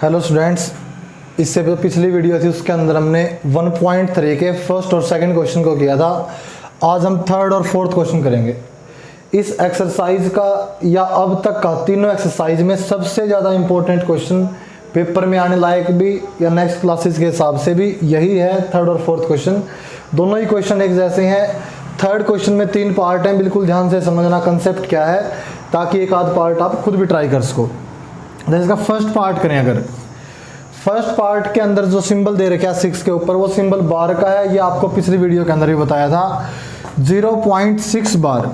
Hello students, इससे जो पिछली वीडियो थी उसके अंदर हमने 1.3 के फर्स्ट और सेकंड क्वेश्चन को किया था। आज हम थर्ड और फोर्थ क्वेश्चन करेंगे। इस एक्सरसाइज का या अब तक का तीनों एक्सरसाइज में सबसे ज़्यादा इम्पोर्टेंट क्वेश्चन, पेपर में आने लायक भी या नेक्स्ट क्लासेस के हिसाब से भी यही है, थर्ड और फोर्थ क्वेश्चन। दोनों ही क्वेश्चन एक जैसे हैं। थर्ड क्वेश्चन में 3 पार्ट हैं, बिल्कुल ध्यान से समझना कंसेप्ट क्या है, ताकि एक आध पार्ट आप खुद भी ट्राई कर सको। इसका फर्स्ट पार्ट करें, अगर फर्स्ट पार्ट के अंदर जो सिंबल दे रखा है 6 के ऊपर, वो सिंबल बार का है। ये आपको पिछली वीडियो के अंदर भी बताया था, 0.6 बार।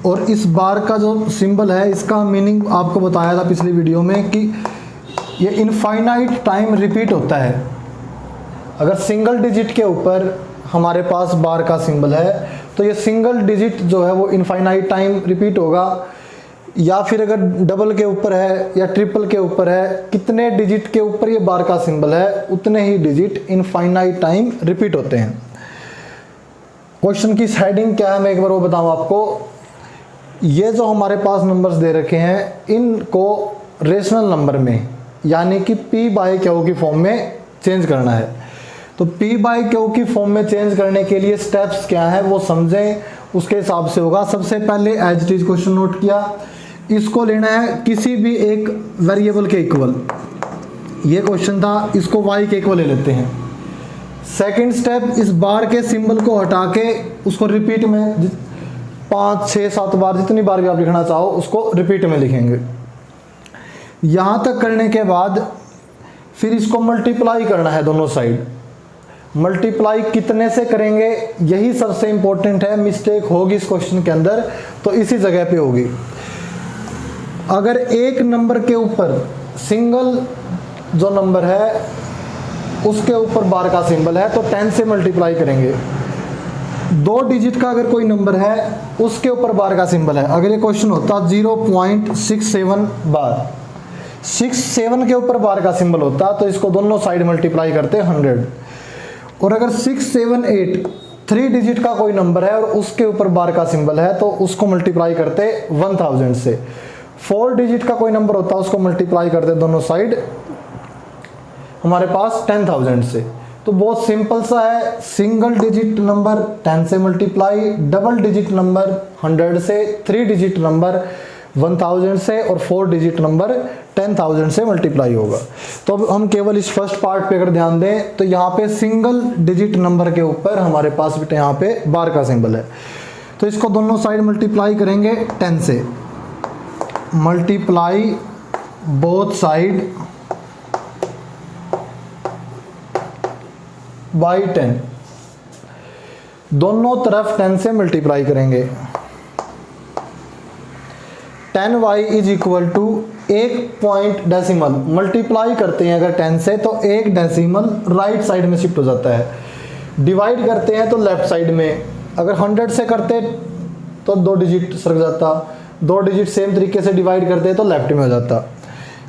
और इस बार का जो सिंबल है, इसका मीनिंग आपको बताया था पिछली वीडियो में कि ये इनफाइनाइट टाइम रिपीट होता है। अगर सिंगल डिजिट के ऊपर हमारे पास बार का सिंबल है तो ये सिंगल डिजिट जो है वो इनफाइनाइट टाइम रिपीट होगा, या फिर अगर डबल के ऊपर है या ट्रिपल के ऊपर है, कितने डिजिट के ऊपर ये बार का सिंबल है उतने ही डिजिट इनफाइनाइट टाइम रिपीट होते हैं। क्वेश्चन की हेडिंग क्या है मैं एक बार वो बताऊं आपको। ये जो हमारे पास नंबर्स दे रखे हैं, इनको रेशनल नंबर में यानी कि p/q की फॉर्म में चेंज करना है। तो p/q की फॉर्म में चेंज करने के लिए स्टेप्स क्या है वो समझें, उसके हिसाब से होगा। सबसे पहले as it is question note किया, इसको लेना है किसी भी एक वेरिएबल के इक्वल। ये क्वेश्चन था, इसको y के इक्वल ले लेते हैं। सेकंड स्टेप, इस बार के सिंबल को हटा के उसको रिपीट में 5, 6, 7 बार, जितनी बार भी आप लिखना चाहो उसको रिपीट में लिखेंगे। यहाँ तक करने के बाद फिर इसको मल्टीप्लाई करना है दोनों साइड। मल्टीप्लाई कितने से करेंगे यही सबसे इंपॉर्टेंट है। मिस्टेक होगी इस क्वेश्चन के अंदर तो इसी जगह पे होगी। अगर एक नंबर के ऊपर सिंगल जो नंबर है उसके ऊपर बार का सिंबल है तो 10 से मल्टीप्लाई करेंगे। 2 डिजिट का अगर कोई नंबर है उसके ऊपर बार का सिंबल है, अगर ये क्वेश्चन होता 0.67 बार, 67 के ऊपर बार का सिंबल होता तो इसको दोनों साइड मल्टीप्लाई करते 100। और अगर 6, 7, 8 3 डिजिट का कोई नंबर है और उसके ऊपर बार का सिंबल है तो उसको मल्टीप्लाई करते 1000 से। 4 डिजिट का कोई नंबर होता है उसको मल्टीप्लाई करते दोनों साइड हमारे पास 10,000 से। तो बहुत सिंपल सा है, सिंगल डिजिट नंबर 10 से मल्टीप्लाई, डबल डिजिट नंबर 100 से, 3 डिजिट नंबर 1000 से और 4 डिजिट नंबर 10,000 से मल्टीप्लाई होगा। तो अब हम केवल इस फर्स्ट पार्ट पे अगर ध्यान दें तो यहाँ पे सिंगल डिजिट नंबर के ऊपर हमारे पास बेटा यहाँ पे बार का सिंबल है, तो इसको दोनों साइड मल्टीप्लाई करेंगे 10 से। मल्टीप्लाई बोथ साइड बाई 10, दोनों तरफ 10 से मल्टीप्लाई करेंगे। 10y is equal to 1 point decimal, multiply करते हैं अगर 10 से तो 1 डेसिमल राइट साइड में शिफ्ट हो जाता है। डिवाइड करते हैं तो लेफ्ट साइड में, अगर 100 से करते तो 2 डिजिट सरक जाता, 2 डिजिट सेम तरीके से डिवाइड करते हैं तो लेफ्ट में हो जाता।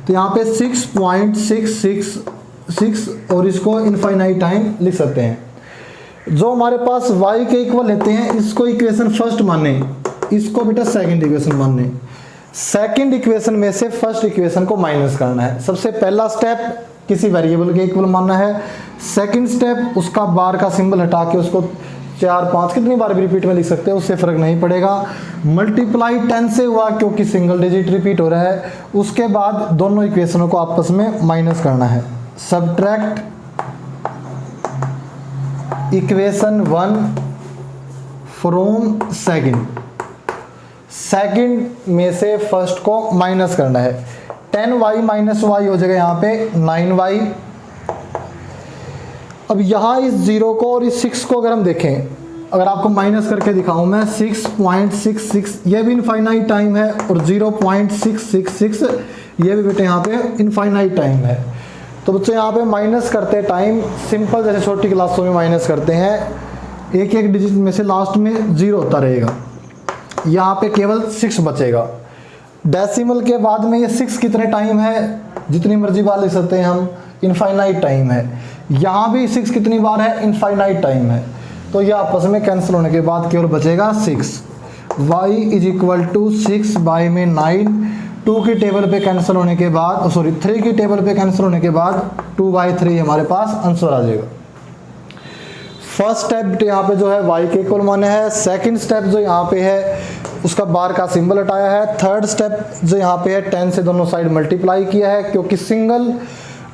तो यहाँ पे 6.666 और इसको इनफाइनाइट टाइम लिख सकते हैं। जो हमारे पास y के इक्वल लेते हैं इसको इक्वेशन फर्स्ट माने, इसको बेटा सेकंड इक्वेशन माने। सेकंड इक्वेशन में से फर्स्ट इक्वेशन को माइनस करना है। सबसे पहला स्टेप किसी वेरिएबल के इक्वल मानना है। सेकंड स्टेप उसका बार का सिंबल हटा के उसको 4, 5 कितनी बार भी रिपीट में लिख सकते हैं, उससे फर्क नहीं पड़ेगा। मल्टीप्लाई 10 से हुआ क्योंकि सिंगल डिजिट रिपीट हो रहा है। उसके बाद दोनों इक्वेशनों को आपस में माइनस करना है। Subtract equation 1 from second, second में से फर्स्ट को माइनस करना है। 10y माइनस y हो जाएगा यहाँ पे 9y। अब यहाँ इस 0 को और इस 6 को अगर हम देखें, अगर आपको माइनस करके दिखाऊं मैं, 6.66 ये भी इनफाइनाइट टाइम है और 0.666 ये भी बेटे यहाँ पे इनफाइनाइट टाइम है। तो बच्चों यहाँ पे माइनस करते टाइम सिंपल जैसे छोटी क्लासों में माइनस करते हैं, एक एक डिजिट में से लास्ट में 0 होता रहेगा। यहाँ पे केवल 6 बचेगा। डेसिमल के बाद में ये 6 कितने टाइम है, जितनी मर्जी बार लिख सकते हैं हम, इनफाइनाइट टाइम है। यहाँ भी 6 कितनी बार है, इनफाइनाइट टाइम है। तो ये आपस में कैंसिल होने के बाद केवल बचेगा 6। y is equal to 6 by में 9 2 की टेबल पे कैंसिल होने के बाद, सॉरी 3 की टेबल पे कैंसिल होने के बाद 2/3 हमारे पास आंसर आ जाएगा। फर्स्ट स्टेप यहाँ पे जो है y के इक्वल माने है। सेकंड स्टेप जो यहाँ पे है उसका बार का सिंबल हटाया है। थर्ड स्टेप जो यहाँ पे है 10 से दोनों साइड मल्टीप्लाई किया है, क्योंकि सिंगल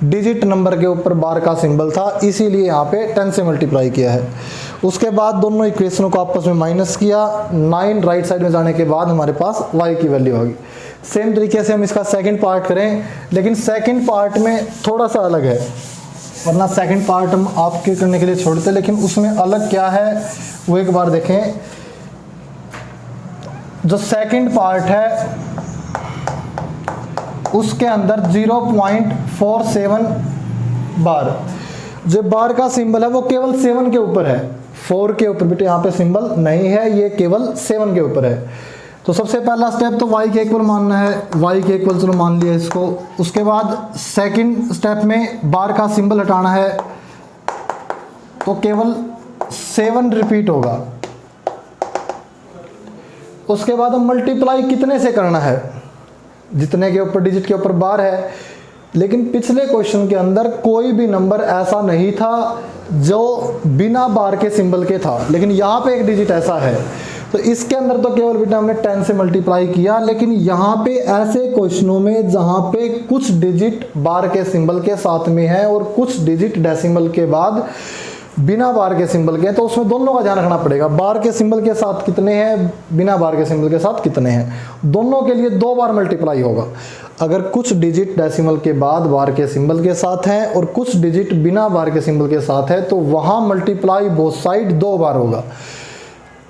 डिजिट नंबर के ऊपर बार का सिंबल था, इसीलिए यहाँ पे 10 से मल्टीप्लाई किया है। उसके बाद दोनों इक्वेशनों को आपस में माइनस किया, 9 राइट साइड में जाने के बाद हमारे पास y की वैल्यू होगी। सेम तरीके से हम इसका सेकंड पार्ट करें, लेकिन सेकंड पार्ट में थोड़ा सा अलग है, वरना सेकंड पार्ट हम आपके करने के लिए छोड़ते हैं, लेकिन उसमें अलग क्या है वो एक बार देखें। जो सेकंड पार्ट है उसके अंदर 0.47 बार, जो बार का सिंबल है वो केवल 7 के ऊपर है, 4 के ऊपर बेटे यहाँ पे सिंबल नहीं है, ये केवल 7 के ऊपर है। तो सबसे पहला स्टेप तो y के इक्वल मानना है, y के इक्वल चलो मान लिया इसको। उसके बाद सेकंड स्टेप में बार का सिंबल हटाना है, तो केवल 7 रिपीट होगा। उसके बाद हम मल्टीप्लाई कितने से करना है, जितने के ऊपर डिजिट के ऊपर बार है। लेकिन पिछले क्वेश्चन के अंदर कोई भी नंबर ऐसा नहीं था जो बिना बार के सिंबल के था, लेकिन यहाँ पे एक डिजिट ऐसा है, तो इसके अंदर तो केवल बेटा हमने 10 से मल्टीप्लाई किया। लेकिन यहाँ पे ऐसे क्वेश्चनों में जहाँ पे कुछ डिजिट बार के सिंबल के साथ में है और कुछ डिजिट डेसिमल के बाद बिना बार के सिंबल के, तो उसमें दोनों का ध्यान रखना पड़ेगा, बार के सिंबल के साथ कितने हैं, बिना बार के सिंबल के साथ कितने हैं, दोनों के लिए 2 बार मल्टीप्लाई होगा। अगर कुछ डिजिट डेसिमल के बाद बार के सिंबल के साथ हैं और कुछ डिजिट बिना बार के सिंबल के साथ है, तो वहाँ मल्टीप्लाई बोथ साइड 2 बार होगा।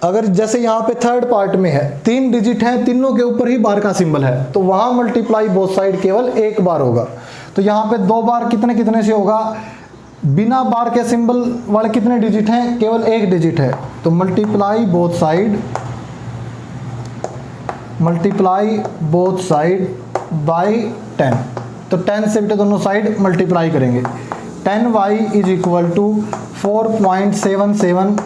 अगर जैसे यहाँ पे थर्ड पार्ट में है 3 डिजिट हैं, तीनों के ऊपर ही बार का सिंबल है, तो वहाँ मल्टीप्लाई बोथ साइड केवल 1 बार होगा। तो यहाँ पे 2 बार कितने कितने से होगा, बिना बार के सिंबल वाले कितने डिजिट हैं, केवल 1 डिजिट है, तो मल्टीप्लाई बोथ साइड बाई 10। तो 10 से बेटे दोनों साइड मल्टीप्लाई करेंगे। 10y is equal to 4.77।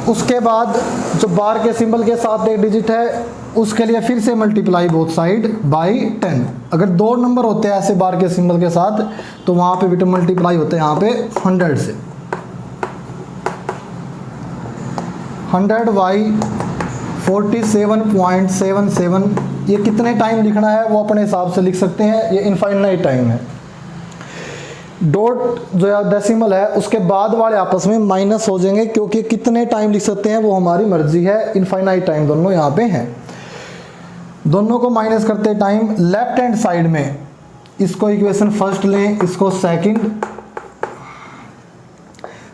उसके बाद जो बार के सिंबल के साथ एक डिजिट है उसके लिए फिर से मल्टीप्लाई बोथ साइड बाई 10। अगर 2 नंबर होते हैं ऐसे बार के सिंबल के साथ, तो वहाँ पे बेटा मल्टीप्लाई होते हैं यहाँ पे 100 से। 100y 47.77, ये कितने टाइम लिखना है वो अपने हिसाब से लिख सकते हैं, ये इनफाइनाइट टाइम है। डॉट जो है डेसिमल है उसके बाद वाले आपस में माइनस हो जाएंगे, क्योंकि कितने टाइम लिख सकते हैं वो हमारी मर्जी है, इनफाइनाइट टाइम दोनों यहाँ पे हैं। दोनों को माइनस करते टाइम लेफ्ट हैंड साइड में इसको इक्वेशन फर्स्ट लें, इसको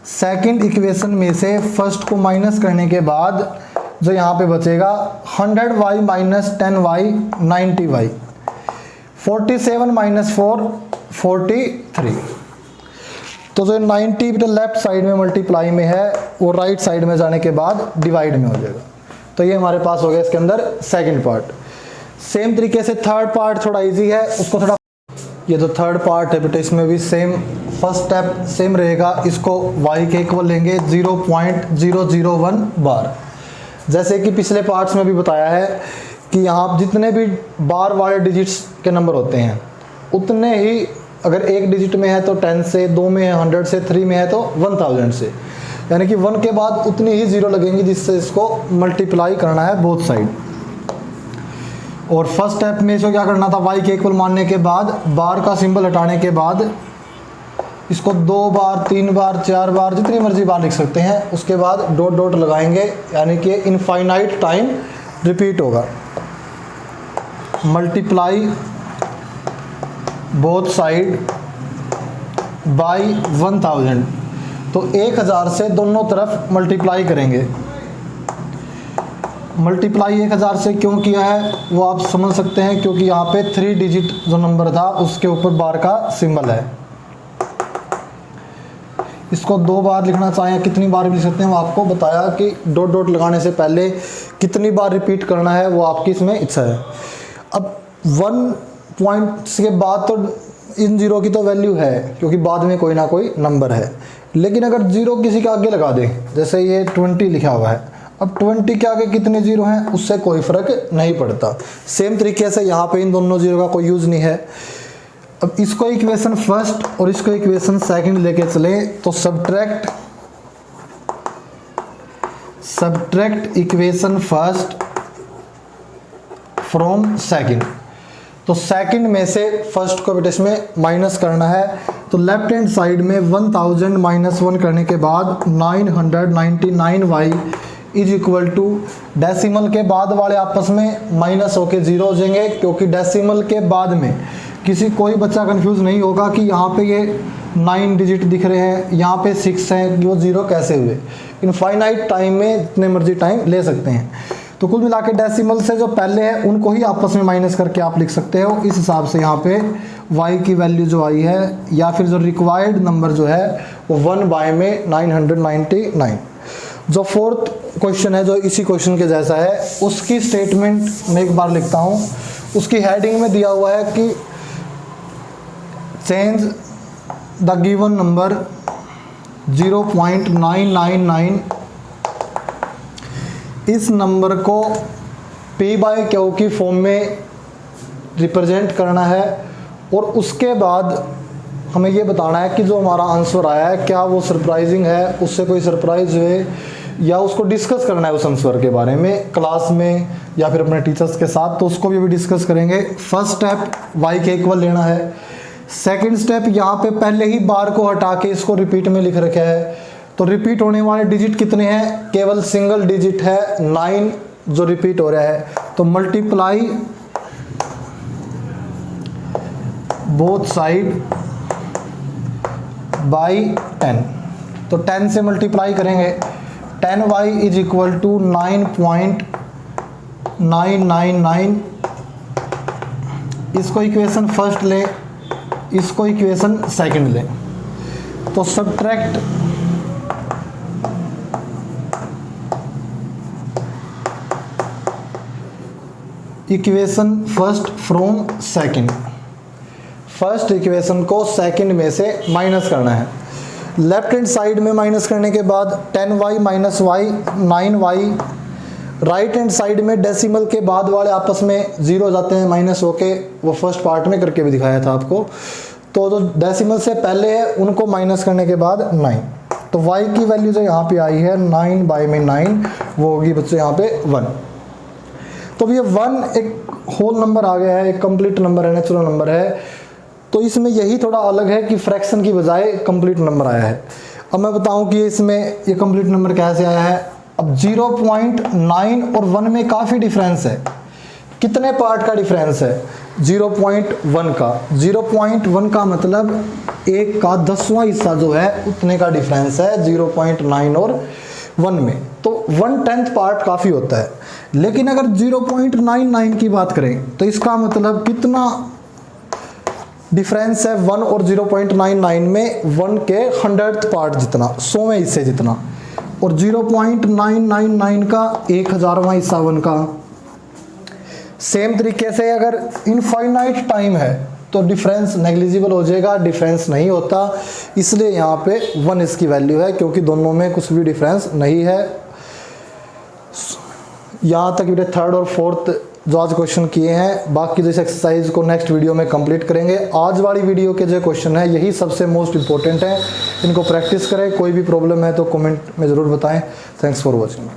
सेकंड इक्वेशन में से फर्स्ट को माइनस करने के बाद जो यहाँ पे बचेगा 100y minus 10y 90y, 47 minus 4 43। तो जो 90 लेफ्ट साइड में मल्टीप्लाई में है वो राइट साइड में जाने के बाद डिवाइड में हो जाएगा। तो ये हमारे पास हो गया इसके अंदर सेकंड पार्ट। सेम तरीके से थर्ड पार्ट थोड़ा इजी है, उसको थोड़ा, ये जो थर्ड पार्ट है बेटा इसमें भी सेम फर्स्ट स्टेप सेम रहेगा। इसको y के इक्वल लेंगे 0.001 बार। जैसे कि पिछले पार्ट्स में भी बताया है कि यहाँ जितने भी बार वाले डिजिट्स के नंबर होते हैं उतने ही, अगर एक डिजिट में है तो 10 से, 2 में है 100 से, 3 में है तो 1000 से, यानी कि 1 के बाद उतनी ही जीरो लगेंगी जिससे इसको मल्टीप्लाई करना है बोथ साइड। और फर्स्ट स्टेप में इसको क्या करना था, y के इक्वल मानने के बाद बार का सिंबल हटाने के बाद इसको 2 बार 3 बार 4 बार जितनी मर्जी बार लिख सकते हैं। उसके बाद डॉट डॉट लगाएंगे, यानी कि इनफाइनाइट टाइम रिपीट होगा। मल्टीप्लाई बोथ साइड बाई 1000, तो 1000 से दोनों तरफ मल्टीप्लाई करेंगे। मल्टीप्लाई 1000 से क्यों किया है वो आप समझ सकते हैं, क्योंकि यहाँ पे 3 डिजिट जो नंबर था उसके ऊपर बार का सिंबल है। इसको 2 बार लिखना चाहें, कितनी बार भी लिख सकते हैं, वो आपको बताया कि डॉट डॉट लगाने से पहले कितनी बार रिपीट करना है वो आपकी इसमें इच्छा है। अब 1 पॉइंट्स के बाद तो इन जीरो की तो वैल्यू है, क्योंकि बाद में कोई ना कोई नंबर है। लेकिन अगर जीरो किसी का आगे लगा दें, जैसे ये 20 लिखा हुआ है, अब 20 के आगे कितने जीरो हैं उससे कोई फर्क नहीं पड़ता। सेम तरीके से यहाँ पे इन दोनों जीरो का कोई यूज नहीं है। अब इसको इक्वेशन फर्स्ट और इसको इक्वेशन सेकंड लेके चले तो subtract equation first from second. तो सेकंड में से फर्स्ट को बेटे इसमें माइनस करना है। तो लेफ्ट हैंड साइड में 1000 माइनस 1 करने के बाद 999y is equal to decimal के बाद वाले आपस में माइनस होके जीरो हो जाएंगे, क्योंकि डेसिमल के बाद में कोई बच्चा कंफ्यूज नहीं होगा कि यहाँ पे ये 9 डिजिट दिख रहे हैं, यहाँ पे 6 हैं, वो जीरो कैसे हुए। इनफाइनाइट टाइम में जितने मर्जी टाइम ले सकते हैं। तो कुल मिला के डेसिमल से जो पहले है उनको ही आपस में माइनस करके आप लिख सकते हो। इस हिसाब से यहाँ पे y की वैल्यू जो आई है या फिर जो रिक्वायर्ड नंबर जो है वो 1 बाय में 999। जो फोर्थ क्वेश्चन है जो इसी क्वेश्चन के जैसा है उसकी स्टेटमेंट मैं एक बार लिखता हूँ। उसकी हेडिंग में दिया हुआ है कि चेंज द गिवन नंबर 0.999 इस नंबर को p/q की फॉर्म में रिप्रेजेंट करना है और उसके बाद हमें ये बताना है कि जो हमारा आंसर आया है क्या वो सरप्राइजिंग है, उससे कोई सरप्राइज हुए, या उसको डिस्कस करना है उस आंसर के बारे में क्लास में या फिर अपने टीचर्स के साथ। तो उसको भी अभी डिस्कस करेंगे। फर्स्ट स्टेप y के इक्वल लेना है। सेकंड स्टेप यहाँ पे पहले ही बार को हटा के इसको रिपीट में लिख रखा है। तो रिपीट होने वाले डिजिट कितने हैं, केवल सिंगल डिजिट है 9 जो रिपीट हो रहा है। तो मल्टीप्लाई बोथ साइड बाई 10। तो 10 से मल्टीप्लाई करेंगे 10y इज इक्वल टू 9.999। इसको इक्वेशन फर्स्ट ले, इसको इक्वेशन सेकंड ले। तो subtract equation first from second. First equation को सेकंड में से माइनस करना है। लेफ्ट हैंड साइड में माइनस करने के बाद 10y minus y 9y। Right hand side में डेसिमल के बाद वाले आपस में जीरो जाते हैं माइनस होके, वो फर्स्ट पार्ट में करके भी दिखाया था आपको। तो जो डेसिमल से पहले है उनको माइनस करने के बाद 9। तो y की वैल्यू जो यहाँ पे आई है 9 बाई में 9 वो होगी बच्चों यहाँ पे 1। तो ये 1 एक होल नंबर आ गया है, एक कंप्लीट नंबर है, नेचुरल नंबर है। तो इसमें यही थोड़ा अलग है कि फ्रैक्शन की बजाय कंप्लीट नंबर आया है। अब मैं बताऊं कि इसमें ये कंप्लीट नंबर कैसे आया है। अब 0.9 और 1 में काफ़ी डिफरेंस है। कितने पार्ट का डिफरेंस है, 0.1 का। 0.1 का मतलब 1 का 10वां हिस्सा जो है उतने का डिफरेंस है 0.9 और 1 में। तो 1/10 पार्ट काफ़ी होता है। लेकिन अगर 0.99 की बात करें तो इसका मतलब कितना डिफरेंस है 1 और 0.99 में, 1 के 100th पार्ट जितना, 100वें हिस्से जितना, और 0.999 का 1000वां हिस्सा 1 का। सेम तरीके से अगर इनफाइनाइट टाइम है तो डिफरेंस नेग्लिजिबल हो जाएगा, डिफरेंस नहीं होता, इसलिए यहाँ पे 1 इसकी वैल्यू है, क्योंकि दोनों में कुछ भी डिफरेंस नहीं है। यहाँ तक बेटे थर्ड और फोर्थ जो आज क्वेश्चन किए हैं, बाकी जो इस एक्सरसाइज को नेक्स्ट वीडियो में कंप्लीट करेंगे। आज वाली वीडियो के जो क्वेश्चन है यही सबसे मोस्ट इंपॉर्टेंट है, इनको प्रैक्टिस करें। कोई भी प्रॉब्लम है तो कमेंट में ज़रूर बताएं। Thanks for watching.